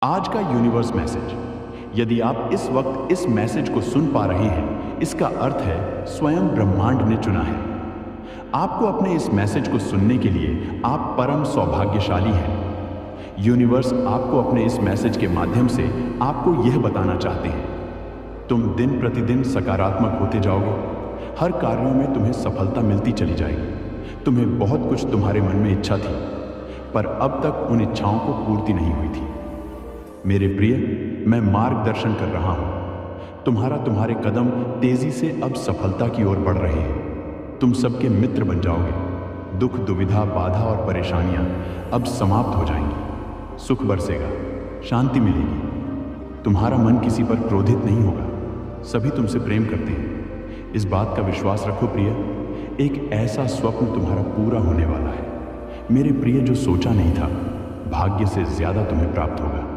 आज का universe message, यदि आप इस वक्त इस मैसेज को सुन पा रहे हैं, इसका अर्थ है स्वयं ब्रह्मांड ने चुना है आपको। अपने इस मैसेज को सुनने के लिए आप परम सौभाग्यशाली हैं। यूनिवर्स आपको अपने इस मैसेज के माध्यम से आपको यह बताना चाहते हैं, तुम दिन प्रतिदिन सकारात्मक होते जाओगे। हर कार्यों में तुम्हें सफलता मिलती चली जाएगी। तुम्हें बहुत कुछ तुम्हारे मन में इच्छा थी, पर अब तक उन इच्छाओं को पूर्ति नहीं हुई थी। मेरे प्रिय, मैं मार्गदर्शन कर रहा हूं। तुम्हारे कदम तेजी से अब सफलता की ओर बढ़ रहे हैं। तुम सबके मित्र बन जाओगे। दुख, दुविधा, बाधा और परेशानियां अब समाप्त हो जाएंगी। सुख बरसेगा, शांति मिलेगी। तुम्हारा मन किसी पर क्रोधित नहीं होगा। सभी तुमसे प्रेम करते हैं। इस बात का विश्वास रखो प्रिय, एक ऐसा स्वप्न तुम्हारा पूरा होने वाला है। मेरे प्रिय, जो सोचा नहीं था, भाग्य से ज्यादा तुम्हें प्राप्त होगा।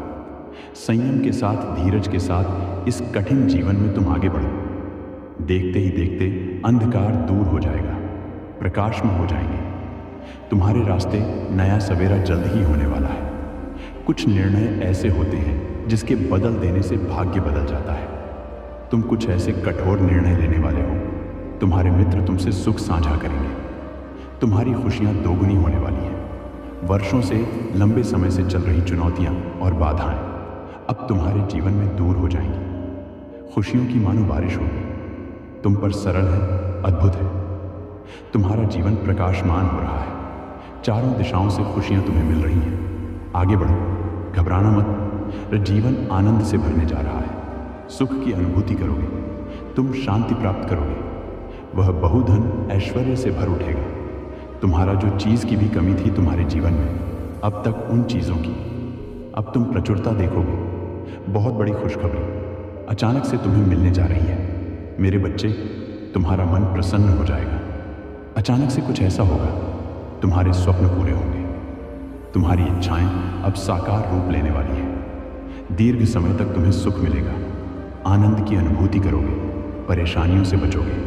संयम के साथ, धीरज के साथ इस कठिन जीवन में तुम आगे बढ़ो। देखते ही देखते अंधकार दूर हो जाएगा, प्रकाश में हो जाएंगे। तुम्हारे रास्ते नया सवेरा जल्द ही होने वाला है। कुछ निर्णय ऐसे होते हैं जिसके बदल देने से भाग्य बदल जाता है। तुम कुछ ऐसे कठोर निर्णय लेने वाले हो। तुम्हारे मित्र तुमसे सुख साझा करेंगे। तुम्हारी खुशियां दोगुनी होने वाली हैं। वर्षों से, लंबे समय से चल रही चुनौतियां और बाधाएं अब तुम्हारे जीवन में दूर हो जाएंगी। खुशियों की मानो बारिश होगी। तुम पर सरल है, अद्भुत है। तुम्हारा जीवन प्रकाशमान हो रहा है। चारों दिशाओं से खुशियां तुम्हें मिल रही हैं। आगे बढ़ो, घबराना मत। जीवन आनंद से भरने जा रहा है। सुख की अनुभूति करोगे। तुम शांति प्राप्त करोगे। वह बहुधन ऐश्वर्य से भर उठेगा। तुम्हारा जो चीज की भी कमी थी तुम्हारे जीवन में, अब तक उन चीजों की अब तुम प्रचुरता देखोगे। बहुत बड़ी खुशखबरी अचानक से तुम्हें मिलने जा रही है। मेरे बच्चे, तुम्हारा मन प्रसन्न हो जाएगा। अचानक से कुछ ऐसा होगा, तुम्हारे स्वप्न पूरे होंगे। तुम्हारी इच्छाएं अब साकार रूप लेने वाली है। दीर्घ समय तक तुम्हें सुख मिलेगा। आनंद की अनुभूति करोगे। परेशानियों से बचोगे।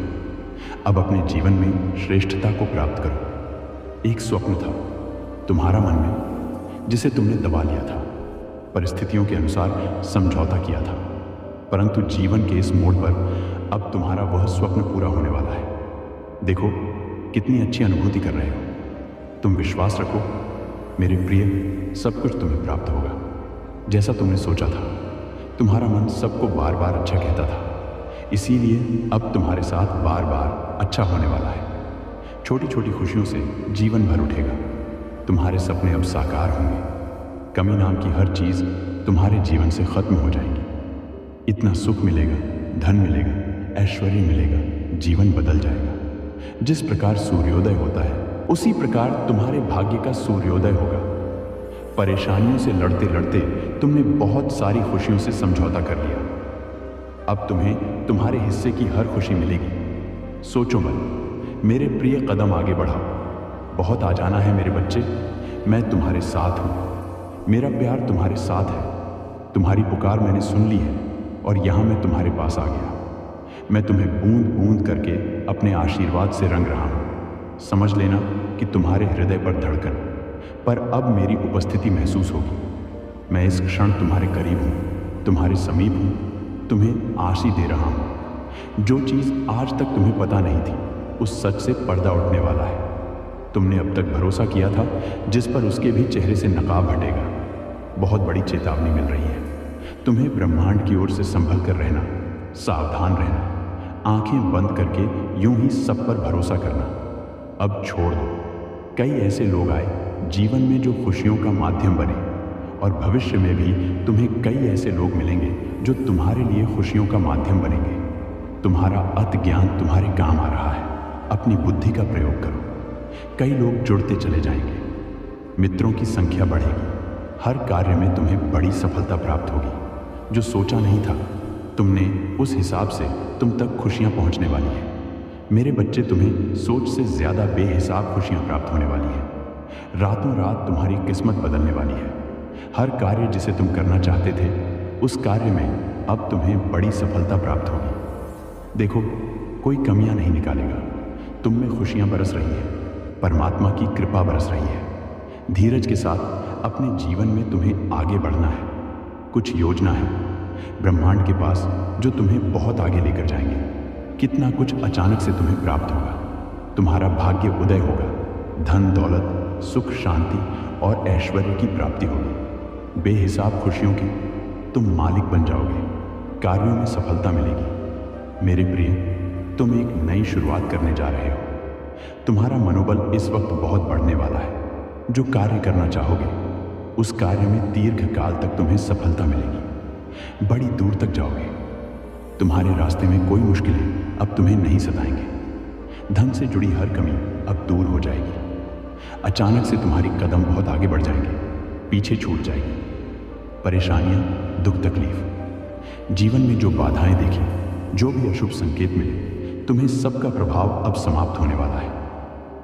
अब अपने जीवन में श्रेष्ठता को प्राप्त करो। एक स्वप्न था तुम्हारा मन में, जिसे तुमने दबा लिया था। परिस्थितियों के अनुसार समझौता किया था, परंतु जीवन के इस मोड़ पर अब तुम्हारा वह स्वप्न पूरा होने वाला है। देखो कितनी अच्छी अनुभूति कर रहे हो। तुम विश्वास रखो मेरे प्रिय, सब कुछ तुम्हें प्राप्त होगा जैसा तुमने सोचा था। तुम्हारा मन सबको बार बार अच्छा कहता था, इसीलिए अब तुम्हारे साथ बार बार अच्छा होने वाला है। छोटी छोटी खुशियों से जीवन भर उठेगा। तुम्हारे सपने अब साकार होंगे। कमी नाम की हर चीज तुम्हारे जीवन से खत्म हो जाएगी। इतना सुख मिलेगा, धन मिलेगा, ऐश्वर्य मिलेगा, जीवन बदल जाएगा। जिस प्रकार सूर्योदय होता है, उसी प्रकार तुम्हारे भाग्य का सूर्योदय होगा। परेशानियों से लड़ते लड़ते तुमने बहुत सारी खुशियों से समझौता कर लिया। अब तुम्हें तुम्हारे हिस्से की हर खुशी मिलेगी। सोचो मत मेरे प्रिय, कदम आगे बढ़ाओ। बहुत आ जाना है मेरे बच्चे। मैं तुम्हारे साथ हूं। मेरा प्यार तुम्हारे साथ है। तुम्हारी पुकार मैंने सुन ली है और यहां मैं तुम्हारे पास आ गया। मैं तुम्हें बूंद बूंद करके अपने आशीर्वाद से रंग रहा हूं। समझ लेना कि तुम्हारे हृदय पर धड़कन पर अब मेरी उपस्थिति महसूस होगी। मैं इस क्षण तुम्हारे करीब हूं, तुम्हारे समीप हूं, तुम्हें आशीष दे रहा हूं। जो चीज आज तक तुम्हें पता नहीं थी, उस सच से पर्दा उठने वाला है। तुमने अब तक भरोसा किया था, जिस पर उसके भी चेहरे से नकाब हटेगा। बहुत बड़ी चेतावनी मिल रही है। तुम्हें ब्रह्मांड की ओर से संभल कर रहना, सावधान रहना, आंखें बंद करके यूं ही सब पर भरोसा करना। अब छोड़ दो। कई ऐसे लोग आए जीवन में जो खुशियों का माध्यम बने, और भविष्य में भी तुम्हें कई ऐसे लोग मिलेंगे जो तुम्हारे लिए खुशियों का माध्यम बनेंगे। तुम्हारा अति ज्ञान तुम्हारे काम आ रहा है। अपनी बुद्धि का प्रयोग करो। कई लोग जुड़ते चले जाएंगे। मित्रों की संख्या बढ़ेगी। हर कार्य में तुम्हें बड़ी सफलता प्राप्त होगी। जो सोचा नहीं था तुमने, उस हिसाब से तुम तक खुशियां पहुंचने वाली हैं। मेरे बच्चे, तुम्हें सोच से ज्यादा बेहिसाब खुशियां प्राप्त होने वाली हैं। रातों रात तुम्हारी किस्मत बदलने वाली है। हर कार्य जिसे तुम करना चाहते थे, उस कार्य में अब तुम्हें बड़ी सफलता प्राप्त होगी। देखो, कोई कमियां नहीं निकालेगा। तुम में खुशियां बरस रही हैं। परमात्मा की कृपा बरस रही है। धीरज के साथ अपने जीवन में तुम्हें आगे बढ़ना है। कुछ योजना है ब्रह्मांड के पास जो तुम्हें बहुत आगे लेकर जाएंगे। कितना कुछ अचानक से तुम्हें प्राप्त होगा। तुम्हारा भाग्य उदय होगा। धन दौलत, सुख शांति और ऐश्वर्य की प्राप्ति होगी। बेहिसाब खुशियों की तुम मालिक बन जाओगे। कार्यों में सफलता मिलेगी। मेरे प्रिय, तुम एक नई शुरुआत करने जा रहे हो। तुम्हारा मनोबल इस वक्त बहुत बढ़ने वाला है। जो कार्य करना चाहोगे उस कार्य में दीर्घ काल तक तुम्हें सफलता मिलेगी। बड़ी दूर तक जाओगे। तुम्हारे रास्ते में कोई मुश्किलें अब तुम्हें नहीं सताएंगे। धन से जुड़ी हर कमी अब दूर हो जाएगी। अचानक से तुम्हारी कदम बहुत आगे बढ़ जाएंगे, पीछे छूट जाएगी। परेशानियां, दुख तकलीफ, जीवन में जो बाधाएं देखी, जो भी अशुभ संकेत मिले, तुम्हें सबका प्रभाव अब समाप्त होने वाला है।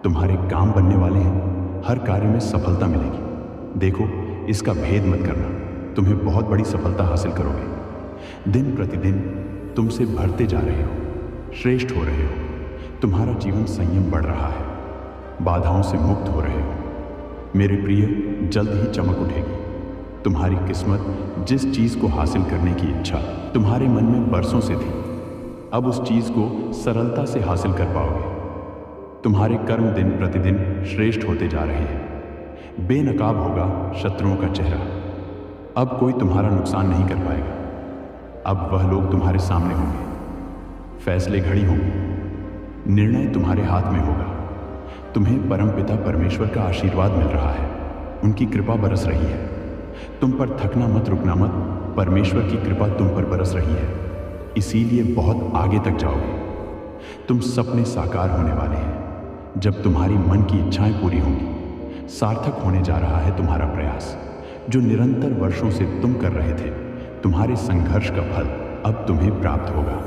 तुम्हारे काम बनने वाले हैं। हर कार्य में सफलता मिलेगी। देखो, इसका भेद मत करना। तुम्हें बहुत बड़ी सफलता हासिल करोगे। दिन प्रतिदिन तुमसे बढ़ते जा रहे हो, श्रेष्ठ हो रहे हो। तुम्हारा जीवन संयम बढ़ रहा है। बाधाओं से मुक्त हो रहे हो। मेरे प्रिय, जल्द ही चमक उठेगी। तुम्हारी किस्मत, जिस चीज को हासिल करने की इच्छा तुम्हारे मन में बरसों से थी, अब उस चीज को सरलता से हासिल कर पाओगे। तुम्हारे कर्म दिन प्रतिदिन श्रेष्ठ होते जा रहे हैं। बेनकाब होगा शत्रुओं का चेहरा। अब कोई तुम्हारा नुकसान नहीं कर पाएगा। अब वह लोग तुम्हारे सामने होंगे। फैसले घड़ी होंगे। निर्णय तुम्हारे हाथ में होगा। तुम्हें परमपिता परमेश्वर का आशीर्वाद मिल रहा है। उनकी कृपा बरस रही है। तुम पर थकना मत, रुकना मत। परमेश्वर की कृपा तुम पर बरस रही है। इसीलिए बहुत आगे तक जाओगे। तुम सपने साकार होने वाले हैं। जब तुम्हारी मन की इच्छाएं पूरी होंगी, सार्थक होने जा रहा है तुम्हारा प्रयास। जो निरंतर वर्षों से तुम कर रहे थे, तुम्हारे संघर्ष का फल अब तुम्हें प्राप्त होगा।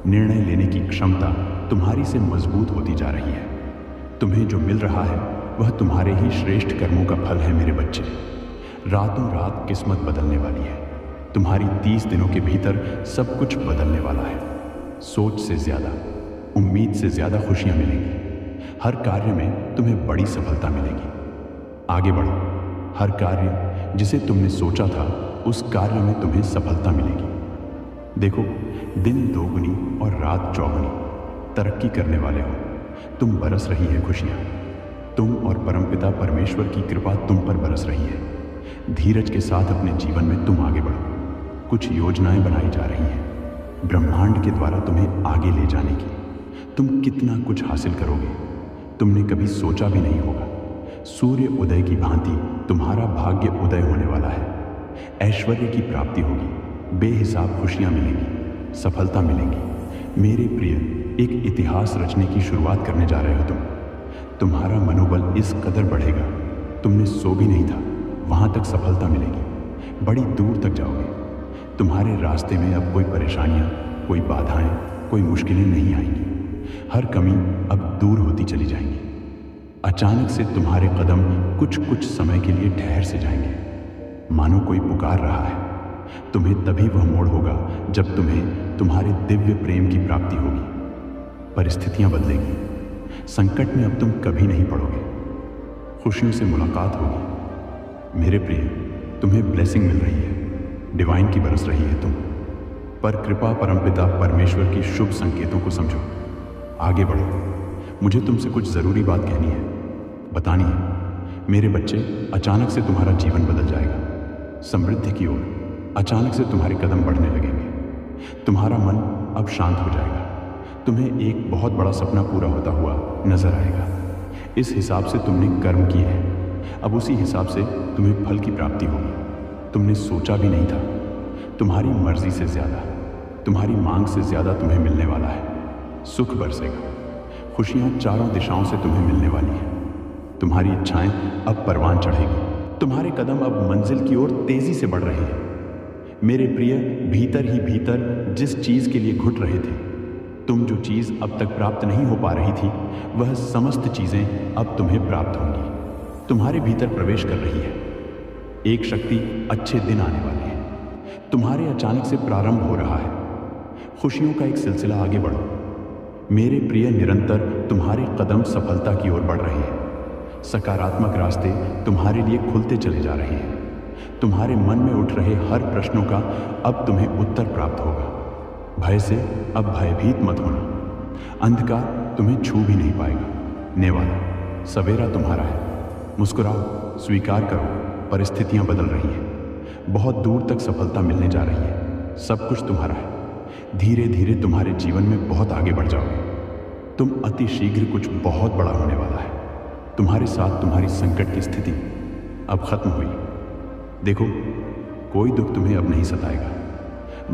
निर्णय लेने की क्षमता तुम्हारी से मजबूत होती जा रही है। तुम्हें जो मिल रहा है वह तुम्हारे ही श्रेष्ठ कर्मों का फल है मेरे बच्चे। रातों रात किस्मत बदलने वाली है। तुम्हारी 30 दिनों के भीतर सब कुछ बदलने वाला है। सोच से ज्यादा, उम्मीद से ज्यादा खुशियां मिलेंगी। हर कार्य में तुम्हें बड़ी सफलता मिलेगी। आगे बढ़ो। हर कार्य जिसे तुमने सोचा था, उस कार्य में तुम्हें सफलता मिलेगी। देखो, दिन दोगुनी और रात चौगुनी तरक्की करने वाले हो। तुम बरस रही है खुशियां। तुम और परमपिता परमेश्वर की कृपा तुम पर बरस रही है। धीरज के साथ अपने जीवन में तुम आगे बढ़ो। कुछ योजनाएं बनाई जा रही हैं ब्रह्मांड के द्वारा तुम्हें आगे ले जाने की। तुम कितना कुछ हासिल करोगे, तुमने कभी सोचा भी नहीं होगा। सूर्य उदय की भांति तुम्हारा भाग्य उदय होने वाला है। ऐश्वर्य की प्राप्ति होगी। बेहिसाब खुशियां मिलेंगी, सफलता मिलेंगी। मेरे प्रिय, एक इतिहास रचने की शुरुआत करने जा रहे हो तुम। तुम्हारा मनोबल इस कदर बढ़ेगा, तुमने सो भी नहीं था। वहां तक सफलता मिलेगी। बड़ी दूर तक जाओगे। तुम्हारे रास्ते में अब कोई परेशानियां, कोई बाधाएं, कोई मुश्किलें नहीं आएंगी। हर कमी अब दूर होती चली जाएंगी। अचानक से तुम्हारे कदम कुछ कुछ समय के लिए ठहर से जाएंगे, मानो कोई पुकार रहा है। तुम्हें तभी वह मोड़ होगा जब तुम्हें तुम्हारे दिव्य प्रेम की प्राप्ति होगी। परिस्थितियां बदलेंगी। संकट में अब तुम कभी नहीं पड़ोगे। खुशियों से मुलाकात होगी। मेरे प्रिय, तुम्हें ब्लेसिंग मिल रही है। डिवाइन की बरस रही है तुम पर। कृपा परमपिता परमेश्वर की शुभ संकेतों को समझो। आगे बढ़ो। मुझे तुमसे कुछ जरूरी बात कहनी है, बतानी है। मेरे बच्चे, अचानक से तुम्हारा जीवन बदल जाएगा। समृद्धि की ओर अचानक से तुम्हारे कदम बढ़ने लगेंगे। तुम्हारा मन अब शांत हो जाएगा। तुम्हें एक बहुत बड़ा सपना पूरा होता हुआ नजर आएगा। इस हिसाब से तुमने कर्म किए हैं, अब उसी हिसाब से तुम्हें फल की प्राप्ति होगी। तुमने सोचा भी नहीं था। तुम्हारी मर्जी से ज्यादा, तुम्हारी मांग से ज्यादा तुम्हें मिलने वाला है। सुख बरसेगा। खुशियां चारों दिशाओं से तुम्हें मिलने वाली हैं। तुम्हारी इच्छाएं अब परवान चढ़ेगी। तुम्हारे कदम अब मंजिल की ओर तेजी से बढ़ रहे हैं। मेरे प्रिय, भीतर ही भीतर जिस चीज के लिए घुट रहे थे, तुम जो चीज अब तक प्राप्त नहीं हो पा रही थी, वह समस्त चीजें अब तुम्हें प्राप्त होंगी। तुम्हारे भीतर प्रवेश कर रही है एक शक्ति। अच्छे दिन आने वाले हैं। तुम्हारे अचानक से प्रारंभ हो रहा है। खुशियों का एक सिलसिला। आगे बढ़ो मेरे प्रिय। निरंतर तुम्हारे कदम सफलता की ओर बढ़ रहे हैं। सकारात्मक रास्ते तुम्हारे लिए खुलते चले जा रहे हैं। तुम्हारे मन में उठ रहे हर प्रश्नों का अब तुम्हें उत्तर प्राप्त होगा। भय से अब भयभीत मत होना। अंधकार तुम्हें छू भी नहीं पाएगा। नेवाला, सवेरा तुम्हारा है। मुस्कुराओ, स्वीकार करो, परिस्थितियां बदल रही हैं। बहुत दूर तक सफलता मिलने जा रही है। सब कुछ तुम्हारा है। धीरे धीरे तुम्हारे जीवन में बहुत आगे बढ़ जाओगे। तुम अति शीघ्र कुछ बहुत बड़ा होने वाला है। तुम्हारे साथ तुम्हारी संकट की स्थिति अब खत्म हुई। देखो, कोई दुख तुम्हें अब नहीं सताएगा।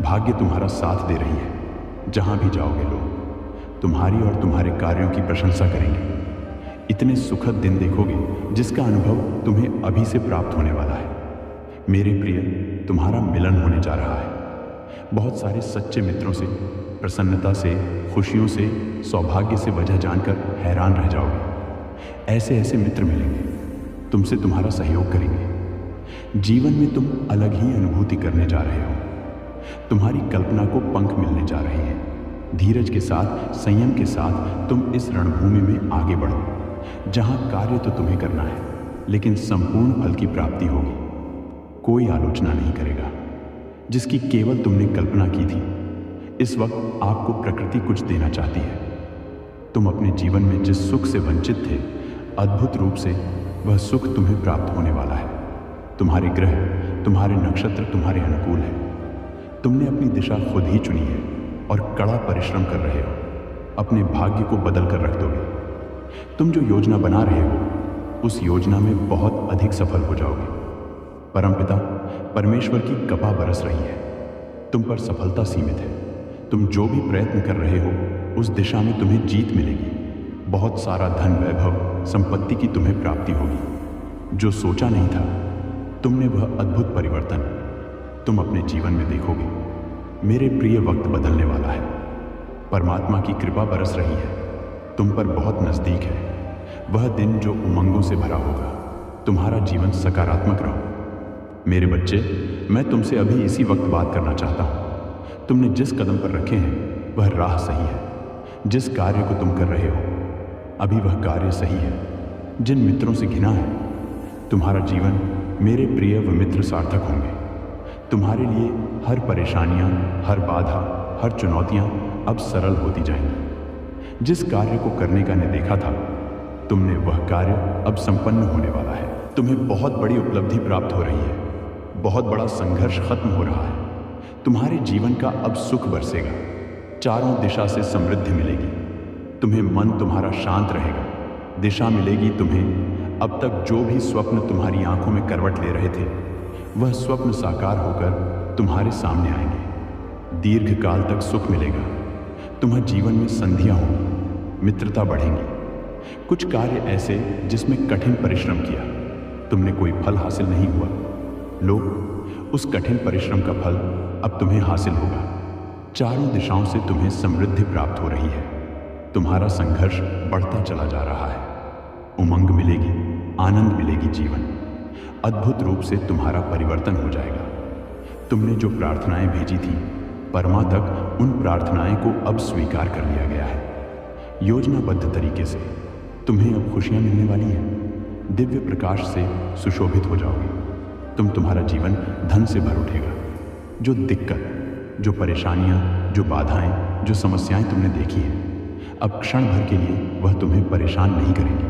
भाग्य तुम्हारा साथ दे रही है। जहां भी जाओगे लोग तुम्हारी और तुम्हारे कार्यों की प्रशंसा करेंगे। इतने सुखद दिन देखोगे जिसका अनुभव तुम्हें अभी से प्राप्त होने वाला है। मेरे प्रिय, तुम्हारा मिलन होने जा रहा है। बहुत सारे सच्चे मित्रों से, प्रसन्नता से, खुशियों से, सौभाग्य से वजह जानकर हैरान रह जाओगे। ऐसे ऐसे मित्र मिलेंगे, तुमसे तुम्हारा सहयोग करेंगे। जीवन में तुम अलग ही अनुभूति करने जा रहे हो। तुम्हारी कल्पना को पंख मिलने जा रहे हैं। धीरज के साथ, संयम के साथ तुम इस रणभूमि में आगे बढ़ो, जहां कार्य तो तुम्हें करना है, लेकिन संपूर्ण फल की प्राप्ति होगी। कोई आलोचना नहीं करेगा, जिसकी केवल तुमने कल्पना की थी। इस वक्त आपको प्रकृति कुछ देना चाहती है। तुम अपने जीवन में जिस सुख से वंचित थे, अद्भुत रूप से वह सुख तुम्हें प्राप्त होने वाला है। तुम्हारे ग्रह, तुम्हारे नक्षत्र तुम्हारे अनुकूल है। तुमने अपनी दिशा खुद ही चुनी है और कड़ा परिश्रम कर रहे हो। अपने भाग्य को बदल कर रख दोगे। तुम जो योजना बना रहे हो, उस योजना में बहुत अधिक सफल हो जाओगे। परमपिता परमेश्वर की कृपा बरस रही है। तुम पर सफलता सीमित है। तुम जो भी प्रयत्न कर रहे हो, उस दिशा में तुम्हें जीत मिलेगी। बहुत सारा धन, वैभव, संपत्ति की तुम्हें प्राप्ति होगी। जो सोचा नहीं था तुमने, वह अद्भुत परिवर्तन तुम अपने जीवन में देखोगे। मेरे प्रिय, वक्त बदलने वाला है। परमात्मा की कृपा बरस रही है। तुम पर बहुत नजदीक है वह दिन जो उमंगों से भरा होगा। तुम्हारा जीवन सकारात्मक रहो। मेरे बच्चे, मैं तुमसे अभी इसी वक्त बात करना चाहता हूं। तुमने जिस कदम पर रखे हैं वह राह सही है। जिस कार्य को तुम कर रहे हो, अभी वह कार्य सही है। जिन मित्रों से घिना है, तुम्हारा जीवन, मेरे प्रिय, व मित्र सार्थक होंगे। तुम्हारे लिए हर परेशानियां, हर बाधा, हर चुनौतियां अब सरल होती जाएंगी। जिस कार्य को करने का ने देखा था तुमने, वह कार्य अब संपन्न होने वाला है। तुम्हें बहुत बड़ी उपलब्धि प्राप्त हो रही है। बहुत बड़ा संघर्ष खत्म हो रहा है। तुम्हारे जीवन का अब सुख बरसेगा। चारों दिशा से समृद्धि मिलेगी। तुम्हें मन तुम्हारा शांत रहेगा। दिशा मिलेगी तुम्हें। अब तक जो भी स्वप्न तुम्हारी आंखों में करवट ले रहे थे, वह स्वप्न साकार होकर तुम्हारे सामने आएंगे। दीर्घ काल तक सुख मिलेगा। तुम्हारे जीवन में संधियां होंगी, मित्रता बढ़ेंगी। कुछ कार्य ऐसे जिसमें कठिन परिश्रम किया, तुमने कोई फल हासिल नहीं हुआ, लोग उस कठिन परिश्रम का फल अब तुम्हें हासिल होगा। चारों दिशाओं से तुम्हें समृद्धि प्राप्त हो रही है। तुम्हारा संघर्ष बढ़ता चला जा रहा है। उमंग मिलेगी, आनंद मिलेगी। जीवन अद्भुत रूप से तुम्हारा परिवर्तन हो जाएगा। तुमने जो प्रार्थनाएं भेजी थी, परमा तक उन प्रार्थनाएं को अब स्वीकार कर लिया गया है। योजनाबद्ध तरीके से तुम्हें अब खुशियां मिलने वाली हैं। दिव्य प्रकाश से सुशोभित हो जाओगे। तुम्हारा जीवन धन से भर उठेगा। जो दिक्कत, जो परेशानियां, जो बाधाएं, जो समस्याएं तुमने देखी हैं, अब क्षण भर के लिए वह तुम्हें परेशान नहीं करेंगी।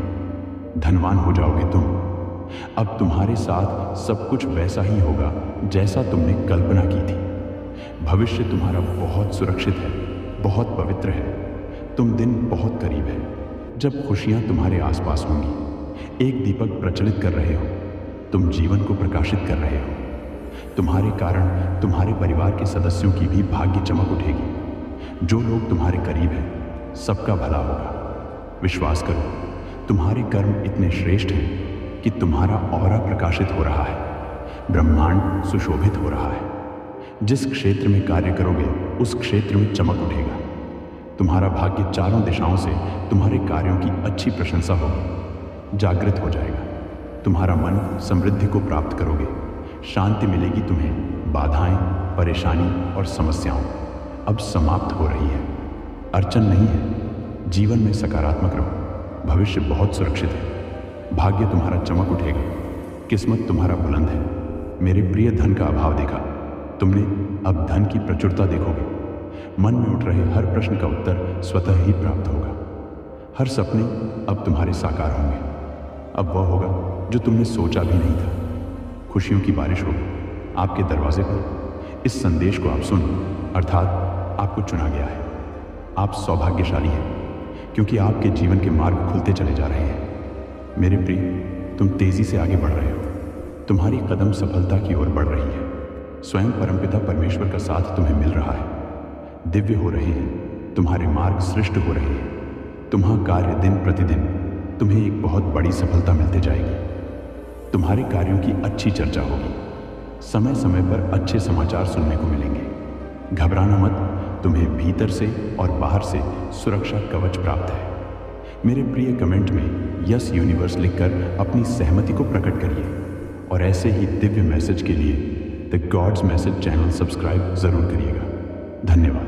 धनवान हो जाओगे तुम। अब तुम्हारे साथ सब कुछ वैसा ही होगा जैसा तुमने कल्पना की थी। भविष्य तुम्हारा बहुत सुरक्षित है, बहुत पवित्र है। तुम दिन बहुत करीब है जब खुशियां तुम्हारे आसपास होंगी। एक दीपक प्रज्वलित कर रहे हो। तुम जीवन को प्रकाशित कर रहे हो। तुम्हारे कारण तुम्हारे परिवार के सदस्यों की भी भाग्य चमक उठेगी। जो लोग तुम्हारे करीब हैं, सबका भला होगा। विश्वास करो, तुम्हारे कर्म इतने श्रेष्ठ हैं कि तुम्हारा ऑरा प्रकाशित हो रहा है। ब्रह्मांड सुशोभित हो रहा है। जिस क्षेत्र में कार्य करोगे, उस क्षेत्र में चमक उठेगा। तुम्हारा भाग्य चारों दिशाओं से तुम्हारे कार्यों की अच्छी प्रशंसा होगी। जागृत हो जाएगा। तुम्हारा मन समृद्धि को प्राप्त करोगे। शांति मिलेगी तुम्हें। बाधाएं, परेशानी और समस्याओं अब समाप्त हो रही है। अड़चन नहीं है। जीवन में सकारात्मक रहो। भविष्य बहुत सुरक्षित है। भाग्य तुम्हारा चमक उठेगा। किस्मत तुम्हारा बुलंद है। मेरे प्रिय धन का अभाव देखा, तुमने अब धन की प्रचुरता देखोगे। मन में उठ रहे हर प्रश्न का उत्तर स्वतः ही प्राप्त होगा। हर सपने अब तुम्हारे साकार होंगे। अब वह होगा जो तुमने सोचा भी नहीं था। खुशियों की बारिश होगी आपके दरवाजे पर। इस संदेश को आप सुन, अर्थात आपको चुना गया है। आप सौभाग्यशाली हैं क्योंकि आपके जीवन के मार्ग खुलते चले जा रहे हैं। मेरे प्रिय, तुम तेजी से आगे बढ़ रहे हो। तुम्हारी कदम सफलता की ओर बढ़ रही है। स्वयं परमपिता परमेश्वर का साथ तुम्हें मिल रहा है। दिव्य हो रहे हैं, तुम्हारे मार्ग सृष्ट हो रहे हैं। तुम्हारा कार्य दिन प्रतिदिन तुम्हें एक बहुत बड़ी सफलता मिलते जाएगी। तुम्हारे कार्यों की अच्छी चर्चा होगी। समय समय पर अच्छे समाचार सुनने को मिलेंगे। घबराना मत, तुम्हें भीतर से और बाहर से सुरक्षा कवच प्राप्त है। मेरे प्रिय, कमेंट में यस यूनिवर्स लिखकर अपनी सहमति को प्रकट करिए और ऐसे ही दिव्य मैसेज के लिए the gods message channel subscribe जरूर करिएगा। धन्यवाद।